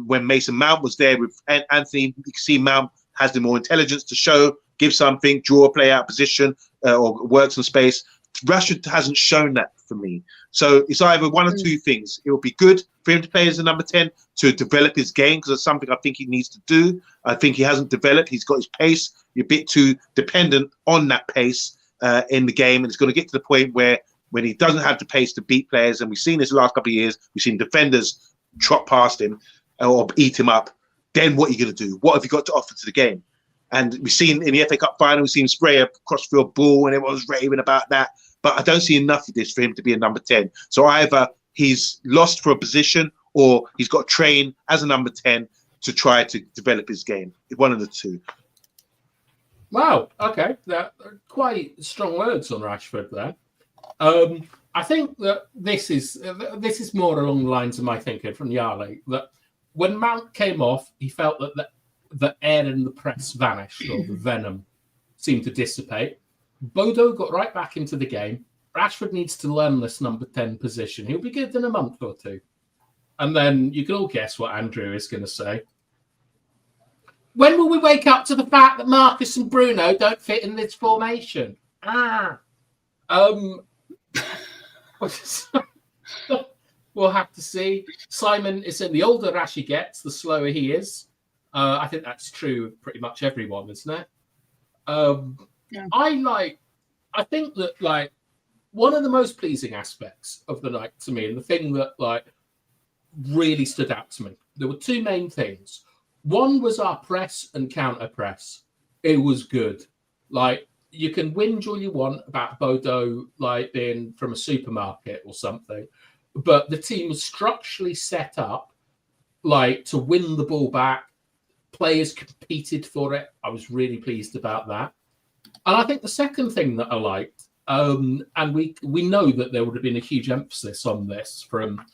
When Mason Mount was there with Anthony, you can see Mount has the more intelligence to show, give something, draw a play out position, or work some space. Rashford hasn't shown that for me. So it's either one or two things. It will be good for him to play as a number 10 to develop his game, because that's something I think he needs to do. I think he hasn't developed. He's got his pace. You're a bit too dependent on that pace in the game. And it's going to get to the point where when he doesn't have the pace to beat players, and we've seen this the last couple of years, we've seen defenders trot past him or eat him up, then what are you going to do? What have you got to offer to the game? And we've seen in the FA Cup final, we've seen him spray a crossfield ball and everyone was raving about that. But I don't see enough of this for him to be a number 10. So either he's lost for a position or he's got to train as a number 10 to try to develop his game. One of the two.
Wow. Okay. That quite strong words on Rashford there. I think that this is more along the lines of my thinking from Yali, that when Mount came off, he felt that the air in the press vanished, or the venom seemed to dissipate. Bodo got right back into the game. Rashford needs to learn this number 10 position. He'll be good in a month or two. And then you can all guess what Andrew is going to say. When will we wake up to the fact that Marcus and Bruno don't fit in this formation? We'll have to see. Simon is saying the older Rashi gets, the slower he is. I think that's true of pretty much everyone, isn't it? I think that like one of the most pleasing aspects of the night to me, and the thing that like really stood out to me, there were two main things. One was our press and counter press. It was good. Like, you can whinge all you want about Bodo like being from a supermarket or something, but the team was structurally set up like to win the ball back. Players competed for it. I was really pleased about that. And I think the second thing that I liked, and we know that there would have been a huge emphasis on this from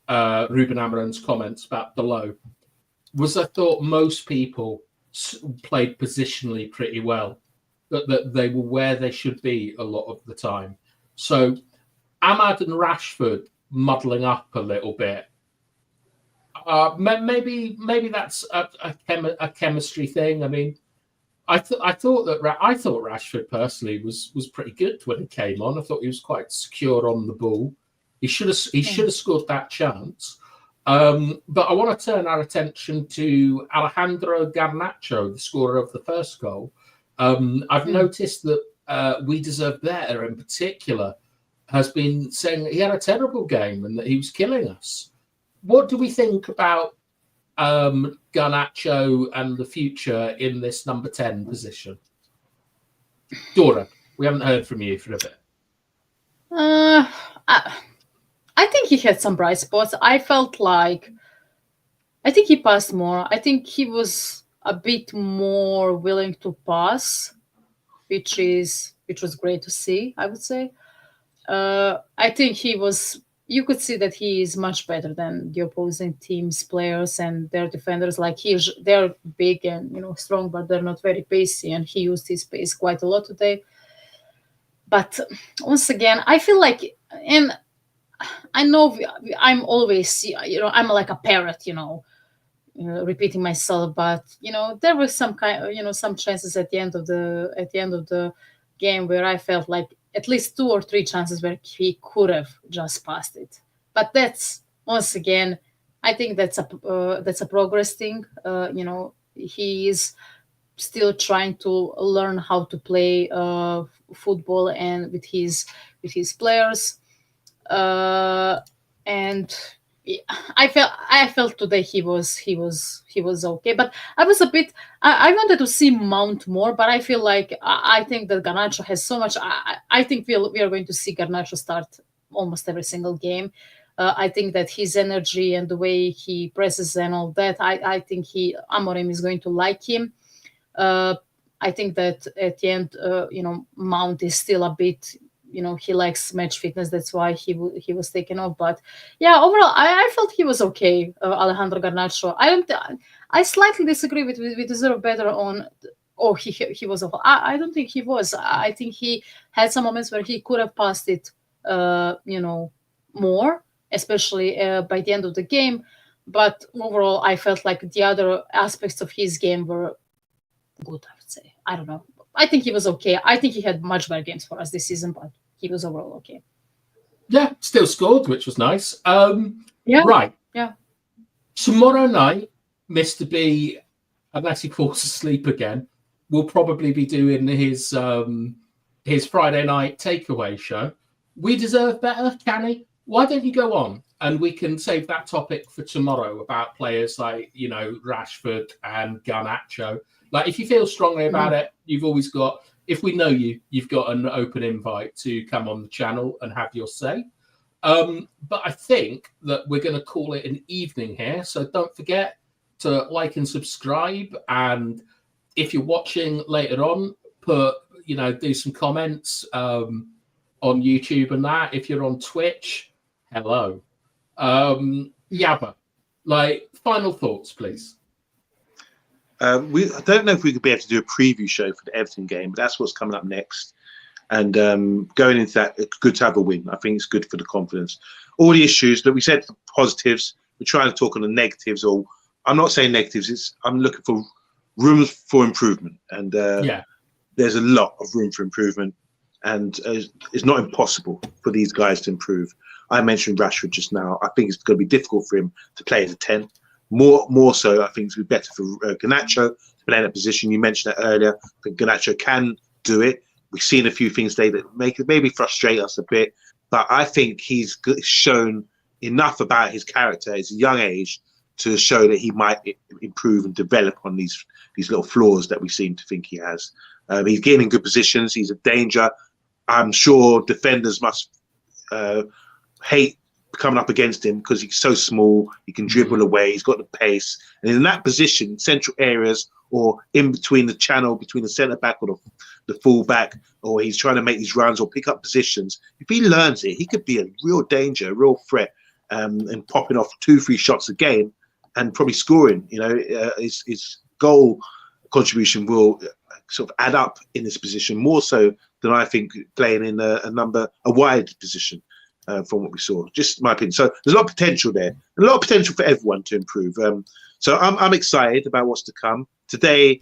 Ruben Amorim's comments about below, was I thought most people played positionally pretty well, that they were where they should be a lot of the time. So Ahmad and Rashford muddling up a little bit. Maybe that's a chemistry thing. I mean, I thought Rashford personally was pretty good when he came on. I thought he was quite secure on the ball. He should have scored that chance. But I want to turn our attention to Alejandro Garnacho, the scorer of the first goal. I've noticed that We Deserve Better in particular has been saying that he had a terrible game and that he was killing us. What do we think about Garnacho and the future in this number 10 position? Dora, we haven't heard from you for a bit.
I think he had some bright spots. I think he passed more. I think he was a bit more willing to pass, which was great to see, I would say. I think you could see that he is much better than the opposing team's players and their defenders. Like they're big and strong, but they're not very pacey, and he used his pace quite a lot today. But once again, I feel like, and I know I'm always, I'm like a parrot, repeating myself. But there were some some chances at the end of the game where I felt like at least 2 or 3 chances where he could have just passed it. But that's, once again, I think that's a progress thing. He is still trying to learn how to play football and with his players. And I felt today he was okay, but I was a bit. I wanted to see Mount more, but I feel like I think that Garnacho has so much. I think we are going to see Garnacho start almost every single game. I think that his energy and the way he presses and all that, I think Amorim is going to like him. I think that at the end, Mount is still a bit. He likes match fitness. That's why he was taken off. But yeah, overall, I felt he was okay. Alejandro Garnacho. I slightly disagree with Deserve Better on. Oh, he was awful. I don't think he was. I think he had some moments where he could have passed it, more, especially by the end of the game. But overall, I felt like the other aspects of his game were good, I would say. I don't know. I think he was okay. I think he had much better games for us this season, but he was overall okay.
Yeah, still scored, which was nice.
Yeah.
Right.
Yeah.
Tomorrow night, Mr. B, unless he falls asleep again, will probably be doing his Friday night takeaway show. We Deserve Better, can he? Why don't you go on? And we can save that topic for tomorrow about players like, Rashford and Garnacho. Like, if you feel strongly about it, you've always got, if we know you, you've got an open invite to come on the channel and have your say. But I think that we're going to call it an evening here. So don't forget to like and subscribe. And if you're watching later on, do some comments on YouTube and that. If you're on Twitch, hello. Yabba, final thoughts, please.
I don't know if we could be able to do a preview show for the Everton game, but that's what's coming up next. And going into that, it's good to have a win. I think it's good for the confidence. All the issues that we said, positives, we're trying to talk on the negatives. Or I'm not saying negatives. I'm looking for rooms for improvement. And there's a lot of room for improvement. And it's not impossible for these guys to improve. I mentioned Rashford just now. I think it's going to be difficult for him to play as a 10. More so, I think it's be better for Garnacho to play in that position. You mentioned that earlier. I think Garnacho can do it. We've seen a few things today that make it maybe frustrate us a bit, but I think he's shown enough about his character at a young age to show that he might improve and develop on these little flaws that we seem to think he has. He's getting in good positions. He's a danger. I'm sure defenders must hate coming up against him because he's so small. He can dribble away. He's got the pace. And in that position, central areas or in between the channel, between the centre back or the full back, or he's trying to make these runs or pick up positions, if he learns it, he could be a real danger, a real threat, and popping off 2-3 shots a game and probably scoring. You know, his goal contribution will sort of add up in this position more so than I think playing in a wide position. From what we saw, just my opinion. So there's a lot of potential there, a lot of potential for everyone to improve. So I'm excited about what's to come. Today,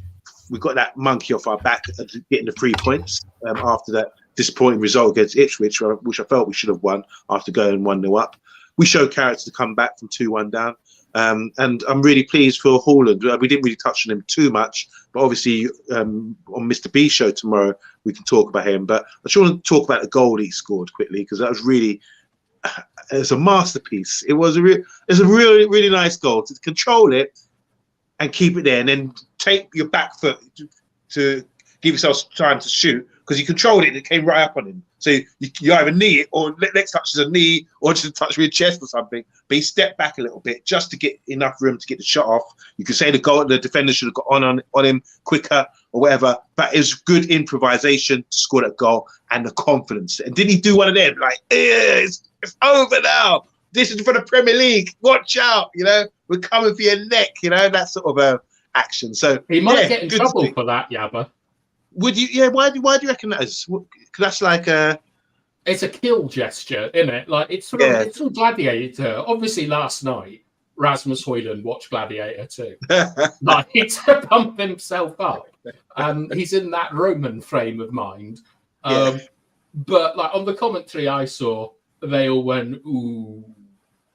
we got that monkey off our back, getting the 3 points after that disappointing result against Ipswich, which I felt we should have won after going 1-0 up. We showed character to come back from 2-1 down. And I'm really pleased for Haaland. We didn't really touch on him too much, but obviously on Mr. B's show tomorrow, we can talk about him. But I just want to talk about the goal he scored quickly because that was really, it's a masterpiece. It was a really nice goal to control it and keep it there, and then take your back foot to give yourself time to shoot because he controlled it and it came right up on him. So you either knee it or next touch is a knee or just a touch with your chest or something. But he stepped back a little bit just to get enough room to get the shot off. You could say the defender should have got on him quicker or whatever, but it was good improvisation to score that goal and the confidence. And didn't he do one of them like, it's over now. This is for the Premier League. Watch out, you know. We're coming for your neck, you know, that sort of action. So
he might get in trouble for that, Yabba.
Would you? Yeah. Why do you reckon that is? Because that's like a.
It's a kill gesture, isn't it? Like it's sort of it's from Gladiator. Obviously, last night Rasmus Højlund watched Gladiator too. Like to pump himself up. He's in that Roman frame of mind. But like on the commentary I saw, they all went ooh.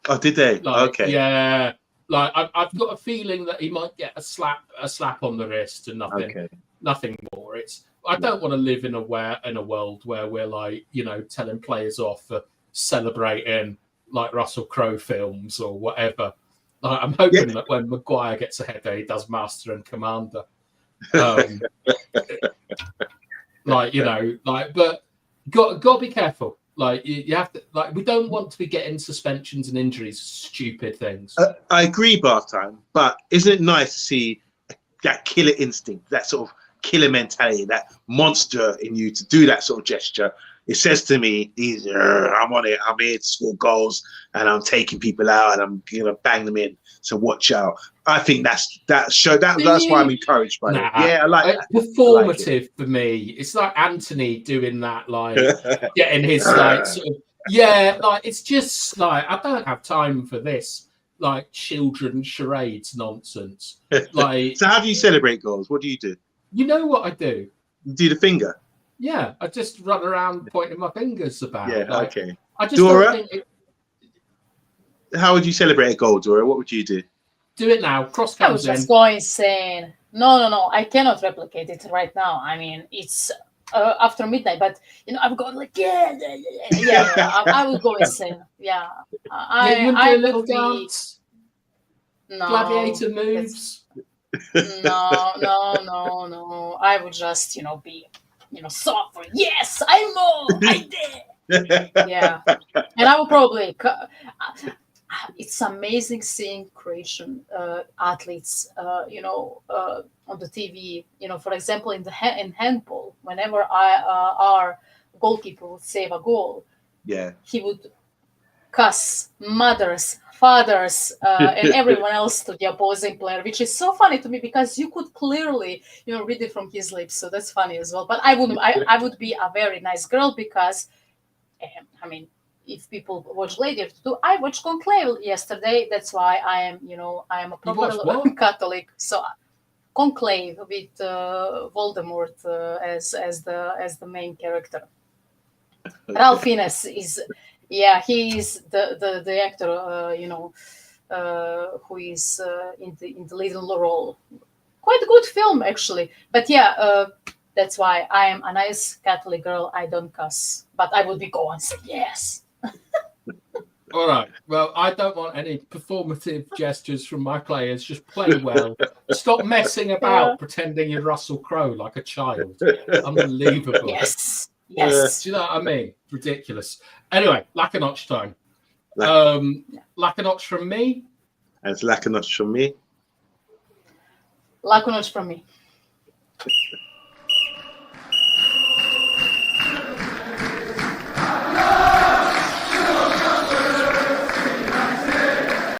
Oh, did they?
Like,
okay.
Yeah. Like I've got a feeling that he might get a slap on the wrist and nothing more. I don't want to live in a world where we're like, you know, telling players off for celebrating like Russell Crowe films or whatever. Like, I'm hoping that when Maguire gets a header, he does Master and Commander. Like, you know, like, but got to be careful. Like you have to, like, we don't want to be getting suspensions and injuries, stupid things.
I agree, Bath Time, but isn't it nice to see that killer instinct, that sort of killer mentality, that monster in you to do that sort of gesture? It says to me, I'm on it. I'm here to score goals, and I'm taking people out, and I'm gonna bang them in. So watch out. I think that's why I'm encouraged by it. Yeah, I like that.
Performative for me. It's like Anthony doing that, like getting his like sort of like it's just like I don't have time for this like children charades nonsense. Like,
so how do you celebrate goals? What do you do?
You know what I do?
You do the finger.
Yeah, I just run around pointing my fingers about.
Yeah,
like,
okay.
I just
Dora,
don't think
how would you celebrate a goal, Dora? What would you do?
Do it now. Cross comes
I would just go insane. No. I cannot replicate it right now. I mean, it's after midnight, but you know, I've got like I will go insane. Yeah, I
do a little
would
dance.
No,
Gladiator moves.
No. I would just, you know, be, you know, suffering. Yes, I know, I did. Yeah, and I will probably. It's amazing seeing Croatian athletes, you know, on the TV. You know, for example, in handball, whenever our goalkeeper would save a goal, he would cuss mothers, fathers, and everyone else to the opposing player, which is so funny to me because you could clearly, you know, read it from his lips. So that's funny as well. But I would be a very nice girl because, I mean, if people watch Gladiator too, I watched Conclave yesterday. That's why I am a proper Catholic. So Conclave with Voldemort as the main character. Ralph Fiennes is, he is the actor. You know, who is in the leading role. Quite a good film, actually. But yeah, that's why I am a nice Catholic girl. I don't cuss, but I would be going yes.
All right. Well, I don't want any performative gestures from my players. Just play well. Stop messing about pretending you're Russell Crowe like a child. Unbelievable.
Yes. Yes.
Do you know what I mean? Ridiculous. Anyway, lack a notch time. Lack a notch from me.
It's lack a notch from me.
Lack a notch from me.